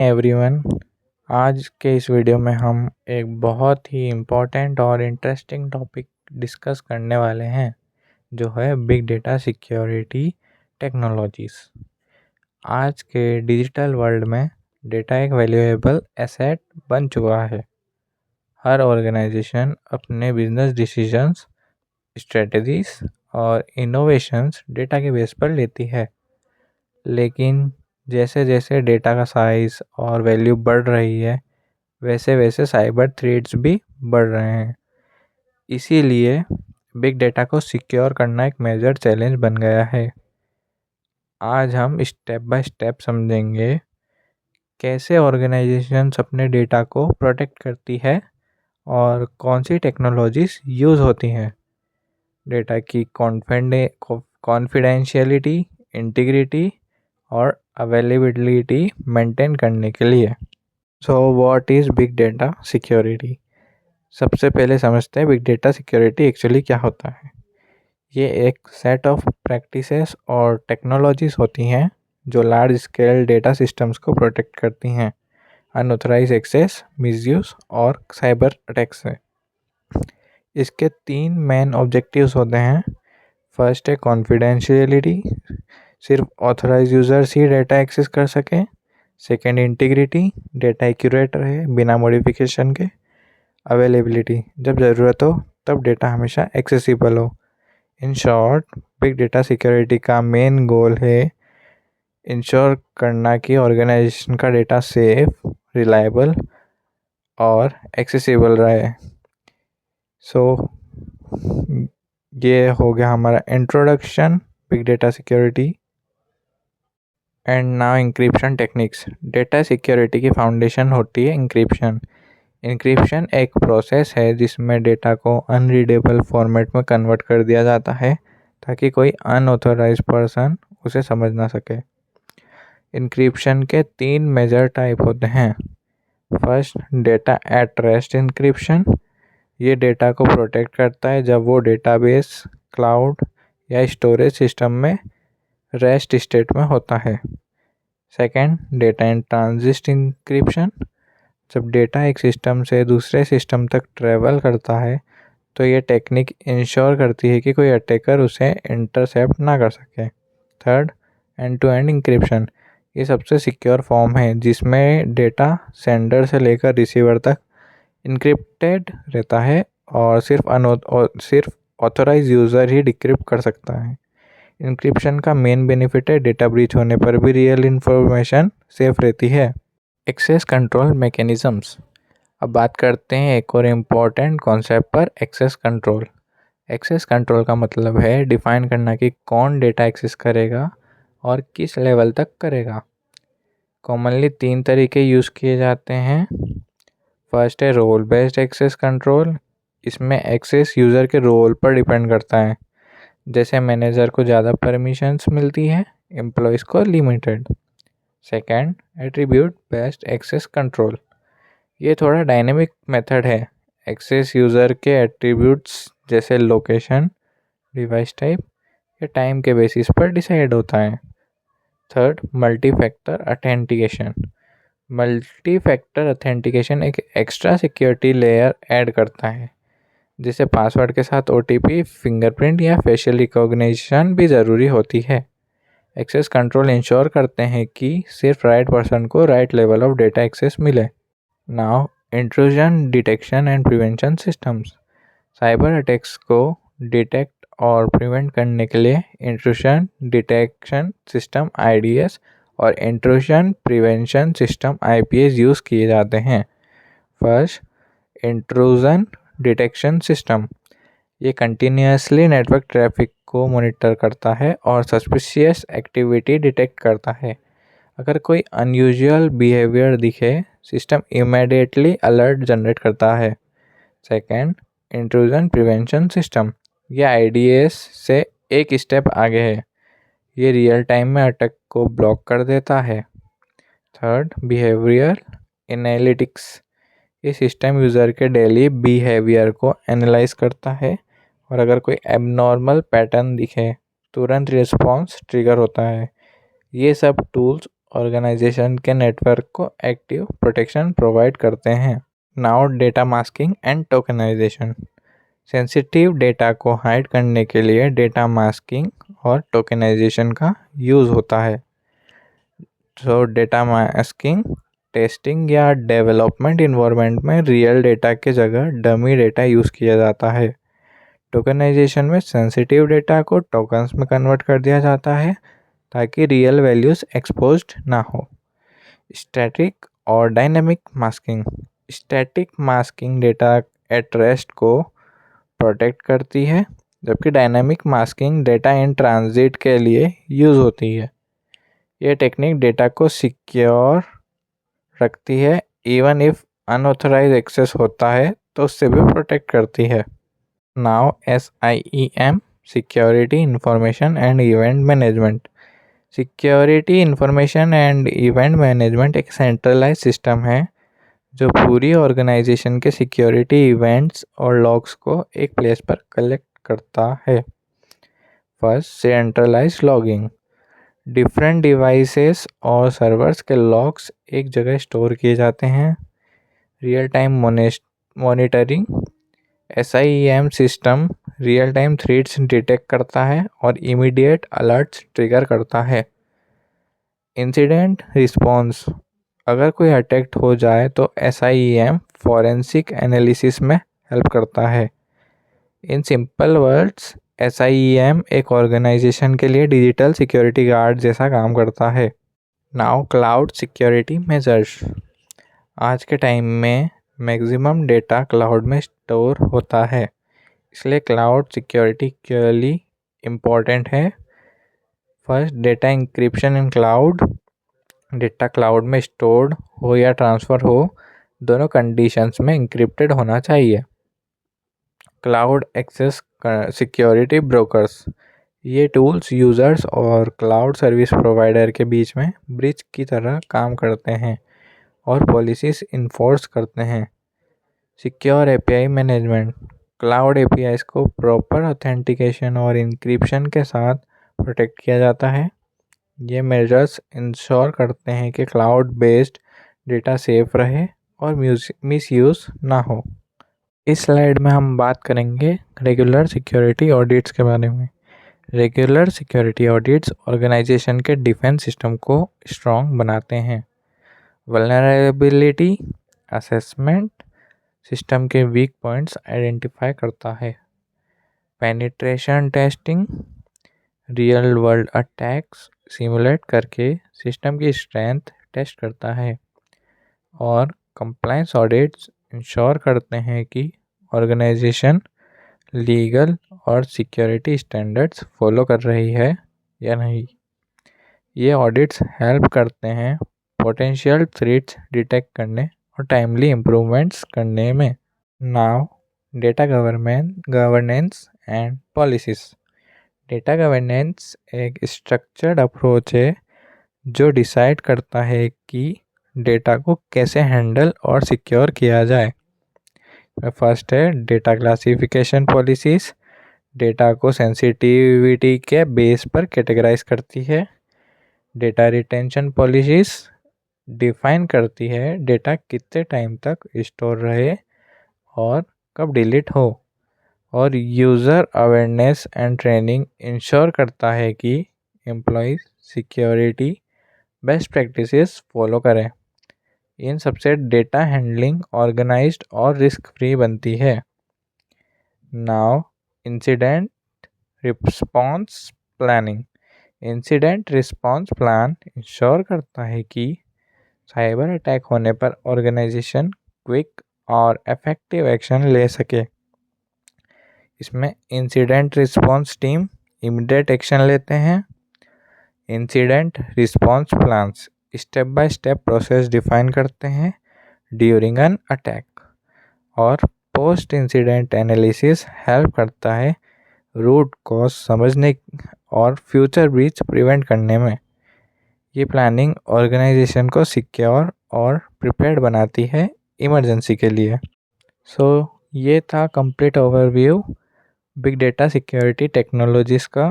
Everyone, आज के इस वीडियो में हम एक बहुत ही इम्पोर्टेंट और इंटरेस्टिंग टॉपिक डिस्कस करने वाले हैं जो है बिग डेटा सिक्योरिटी टेक्नोलॉजीज़। आज के डिजिटल वर्ल्ड में डेटा एक वैल्यूएबल एसेट बन चुका है। हर ऑर्गेनाइजेशन अपने बिजनेस डिसीजंस, स्ट्रेटजीज और इनोवेशंस डेटा के बेस पर लेती है, लेकिन जैसे जैसे डेटा का साइज़ और वैल्यू बढ़ रही है वैसे वैसे साइबर थ्रेट्स भी बढ़ रहे हैं। इसीलिए बिग डेटा को सिक्योर करना एक मेजर चैलेंज बन गया है। आज हम स्टेप बाय स्टेप समझेंगे कैसे ऑर्गेनाइजेशंस अपने डेटा को प्रोटेक्ट करती है और कौन सी टेक्नोलॉजीज यूज़ होती हैं डेटा की कॉन्फिडेंशियलिटी, इंटीग्रिटी और अवेलेबिलिटी मेंटेन करने के लिए। So what is big data security? सबसे पहले समझते हैं बिग डेटा सिक्योरिटी एक्चुअली क्या होता है। ये एक सेट ऑफ प्रैक्टिसेस और टेक्नोलॉजीज होती हैं जो लार्ज स्केल डेटा सिस्टम्स को प्रोटेक्ट करती हैं अनऑथराइज एक्सेस, मिसयूज़ और साइबर अटैक्स से। इसके 3 मेन ऑब्जेक्टिव्स होते हैं। फर्स्ट है कॉन्फिडेंशियलिटी, सिर्फ ऑथराइज यूज़र्स ही डेटा एक्सेस कर सकें। सेकेंड, इंटीग्रिटी, डेटा एक्यूरेट रहे बिना मॉडिफिकेशन के। अवेलेबिलिटी, जब ज़रूरत हो तब डेटा हमेशा एक्सेसिबल हो। In short, big data security का मेन गोल है इंश्योर करना कि ऑर्गेनाइजेशन का डेटा सेफ, रिलायबल और एक्सेसिबल रहे। ये हो गया हमारा introduction big data security. And now encryption techniques. Data security की फाउंडेशन होती है इंक्रिप्शन। इंक्रिप्शन एक प्रोसेस है जिसमें डेटा को अनरीडेबल फॉर्मेट में कन्वर्ट कर दिया जाता है ताकि कोई अनऑथराइज्ड पर्सन उसे समझ ना सके। इंक्रिप्शन के 3 मेजर टाइप होते हैं। First, data at rest encryption. ये डेटा को प्रोटेक्ट करता है जब वो डेटाबेस, क्लाउड या स्टोरेज सिस्टम में रेस्ट स्टेट में होता है। Second, data in transit encryption. जब डेटा एक सिस्टम से दूसरे सिस्टम तक ट्रेवल करता है तो ये टेक्निक इंश्योर करती है कि कोई अटैकर उसे इंटरसेप्ट ना कर सके। Third, end to end encryption. ये सबसे सिक्योर फॉर्म है जिसमें डेटा सेंडर से लेकर रिसीवर तक इंक्रिप्टेड रहता है और सिर्फ ऑथराइज यूज़र ही डिक्रिप्ट कर सकता है। इंक्रिप्शन का मेन बेनिफिट है डेटा ब्रीच होने पर भी रियल इन्फॉर्मेशन सेफ रहती है। Access control mechanisms. अब बात करते हैं एक और इम्पॉर्टेंट कॉन्सेप्ट पर, एक्सेस कंट्रोल। एक्सेस कंट्रोल का मतलब है डिफाइन करना कि कौन डेटा एक्सेस करेगा और किस लेवल तक करेगा। कॉमनली 3 तरीके यूज़ किए जाते हैं। फर्स्ट है रोल बेस्ड एक्सेस कंट्रोल। इसमें एक्सेस यूज़र के रोल पर डिपेंड करता है, जैसे मैनेजर को ज़्यादा परमिशंस मिलती है, एम्प्लॉयज़ को limited. Second, attribute based access control. ये थोड़ा डायनेमिक मेथड है। एक्सेस यूज़र के एट्रीब्यूट्स जैसे लोकेशन, डिवाइस टाइप या टाइम के बेसिस पर डिसाइड होता है। Third, multi factor authentication. Multi factor authentication एक एक्स्ट्रा सिक्योरिटी लेयर ऐड करता है, जिसे पासवर्ड के साथ OTP, फिंगरप्रिंट या फेशियल रिकॉग्निशन भी ज़रूरी होती है। एक्सेस कंट्रोल इंश्योर करते हैं कि सिर्फ राइट पर्सन को right level of data access मिले। Now, intrusion detection and prevention systems. Cyber attacks को डिटेक्ट और प्रिवेंट करने के लिए इंट्रूजन डिटेक्शन सिस्टम IDS और intrusion prevention system IPS use किए जाते हैं। First, intrusion detection system. ये कंटिन्यूसली नेटवर्क ट्रैफिक को मॉनिटर करता है और सस्पिशियस एक्टिविटी डिटेक्ट करता है। अगर कोई अनयूजुअल बिहेवियर दिखे, सिस्टम इमीडिएटली अलर्ट जनरेट करता है। Second, intrusion prevention system. यह IDS से एक स्टेप आगे है। ये रियल टाइम में अटैक को ब्लॉक कर देता है। Third, behaviour analytics. ये सिस्टम यूज़र के डेली बिहेवियर को एनालाइज करता है और अगर कोई एबनॉर्मल पैटर्न दिखे तुरंत रिस्पॉन्स ट्रिगर होता है। ये सब टूल्स ऑर्गेनाइजेशन के नेटवर्क को एक्टिव प्रोटेक्शन प्रोवाइड करते हैं। Now data masking and tokenization. Sensitive data को हाइड करने के लिए डेटा मास्किंग और टोकनाइजेशन का यूज़ होता है। तो डेटा मास्किंग टेस्टिंग या डेवलपमेंट इन्वायरमेंट में रियल डेटा के जगह डमी डेटा यूज़ किया जाता है। टोकनाइजेशन में सेंसिटिव डेटा को टोकन्स में कन्वर्ट कर दिया जाता है ताकि रियल वैल्यूज़ एक्सपोज्ड ना हो। स्टैटिक और dynamic masking. Static masking data at rest को प्रोटेक्ट करती है, जबकि dynamic masking data in transit के लिए यूज़ होती है। ये टेक्निक डेटा को सिक्योर रखती है, इवन इफ अनऑथराइज एक्सेस होता है तो उससे भी प्रोटेक्ट करती है। Now SIEM security information and event management. Security information and event management एक सेंट्रलाइज सिस्टम है जो पूरी ऑर्गेनाइजेशन के सिक्योरिटी इवेंट्स और लॉग्स को एक प्लेस पर कलेक्ट करता है। First, centralize logging. Different devices और सर्वर्स के लॉग्स एक जगह स्टोर किए जाते हैं। Real time monitoring. SIEM system real time threats detect करता है और इमीडिएट अलर्ट्स ट्रिगर करता है। Incident response. अगर कोई अटैक हो जाए तो SIEM फॉरेंसिक एनालिसिस में हेल्प करता है। इन सिंपल वर्ड्स, SIEM एक ऑर्गेनाइजेशन के लिए डिजिटल सिक्योरिटी गार्ड जैसा काम करता है। Now cloud security measures. आज के टाइम में मैक्सिमम डेटा क्लाउड में स्टोर होता है, इसलिए क्लाउड सिक्योरिटी क्लियरली इम्पॉर्टेंट है। फर्स्ट, डेटा इंक्रिप्शन इन क्लाउड। डेटा क्लाउड में स्टोर्ड हो या ट्रांसफ़र हो, दोनों कंडीशंस में इंक्रिप्टेड होना चाहिए। Cloud access security brokers. ये टूल्स यूज़र्स और क्लाउड सर्विस प्रोवाइडर के बीच में ब्रिज की तरह काम करते हैं और पॉलिसीज़ इन्फोर्स करते हैं। Secure API management. Cloud APIs को प्रॉपर ऑथेंटिकेशन और इंक्रिप्शन के साथ प्रोटेक्ट किया जाता है। ये मेजर्स इंश्योर करते हैं कि क्लाउड बेस्ड डेटा सेफ रहे और मिसयूज़ ना हो। इस स्लाइड में हम बात करेंगे रेगुलर सिक्योरिटी ऑडिट्स के बारे में। रेगुलर सिक्योरिटी ऑडिट्स ऑर्गेनाइजेशन के डिफेंस सिस्टम को स्ट्रॉन्ग बनाते हैं। वल्नरेबिलिटी असेसमेंट सिस्टम के वीक पॉइंट्स आइडेंटिफाई करता है। Penetration testing real world attacks simulate करके सिस्टम की स्ट्रेंथ टेस्ट करता है। और कंप्लायंस ऑडिट्स इंश्योर करते हैं कि ऑर्गेनाइजेशन लीगल और सिक्योरिटी स्टैंडर्ड्स फॉलो कर रही है या नहीं। ये ऑडिट्स हेल्प करते हैं पोटेंशियल थ्रेट्स डिटेक्ट करने और टाइमली इम्प्रूवमेंट्स करने में। Now data governance and policies. Data governance एक स्ट्रक्चर्ड अप्रोच है जो डिसाइड करता है कि डेटा को कैसे हैंडल और सिक्योर किया जाए। फर्स्ट है डेटा क्लासिफिकेशन पॉलिसीज़। डेटा को सेंसिटिविटी के बेस पर कैटेगराइज करती है। डेटा रिटेंशन पॉलिसीज़ डिफाइन करती है डेटा कितने टाइम तक स्टोर रहे और कब डिलीट हो। और user awareness and training ensure करता है कि employees security best practices follow करें। इन सबसे डेटा हैंडलिंग ऑर्गेनाइज्ड और रिस्क फ्री बनती है। Now incident response planning. Incident response plan ensure करता है कि साइबर अटैक होने पर ऑर्गेनाइजेशन क्विक और इफेक्टिव एक्शन ले सके। इसमें incident response team immediate action लेते हैं। Incident response plans step by step process define करते हैं ड्यूरिंग एन अटैक। और पोस्ट इंसिडेंट एनालिसिस हेल्प करता है रूट कॉज समझने और फ्यूचर ब्रीच प्रिवेंट करने में। ये प्लानिंग ऑर्गेनाइजेशन को सिक्योर और प्रिपेयर्ड बनाती है इमरजेंसी के लिए। ये था complete overview big data security technologies का।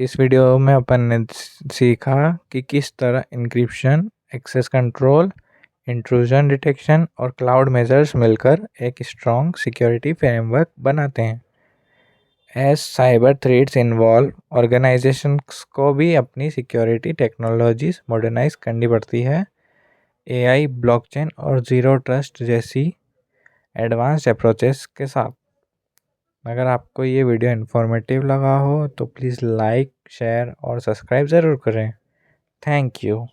इस वीडियो में अपन ने सीखा कि किस तरह encryption, access control, intrusion detection और क्लाउड मेजर्स मिलकर एक स्ट्रॉन्ग सिक्योरिटी फ्रेमवर्क बनाते हैं। As cyber threats involve, organizations को भी अपनी सिक्योरिटी टेक्नोलॉजीज मॉडर्नाइज करनी पड़ती है। एआई, ब्लॉकचेन और ज़ीरो ट्रस्ट जैसी एडवांस्ड अप्रोचेस के साथ। अगर आपको ये वीडियो इन्फॉर्मेटिव लगा हो तो प्लीज़ लाइक, शेयर और सब्सक्राइब ज़रूर करें। Thank you.